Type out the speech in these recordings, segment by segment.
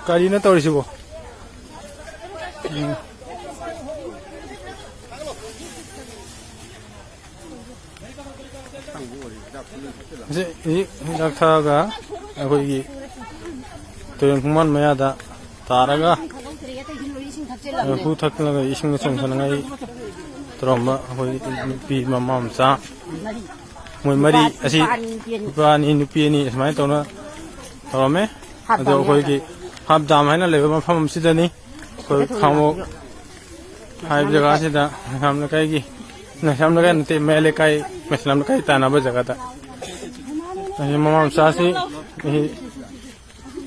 Kari na tawrisibo. 이 낙타가 거기 도연국만 마야다 따라가 후탁나가 이승 성선이 들어마 거기 비 맘맘사 뭐 머리 아시 바니 누피니 스마이 또나 그러면 또 거기 합담 하나 레벨 팜 시더니 거기 강모 하이 자가시다 함나 가이기 나 함나 가는데 매레 가이 매슬람나 가이 따나바 자가다 이 맘맘사시 이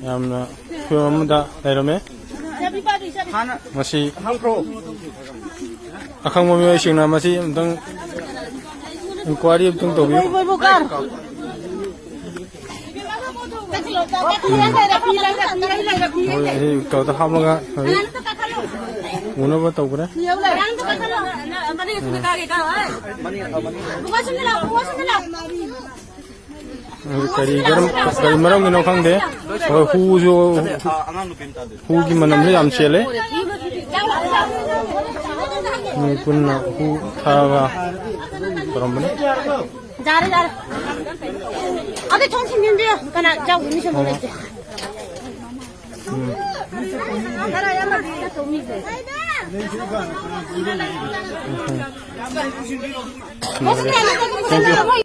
함나 표현다 이러면 masih akan memilih sing nama masih tentang inquiry tentang tobi. Ini kau tak ham lagi, mana buat tahu kan? Kari maram gino kang deh, hu gimana ni am cile, ni pun hu thaga, karam mana? Jari. Ada congsi minta, karena jauh ini semua itu. Thank you.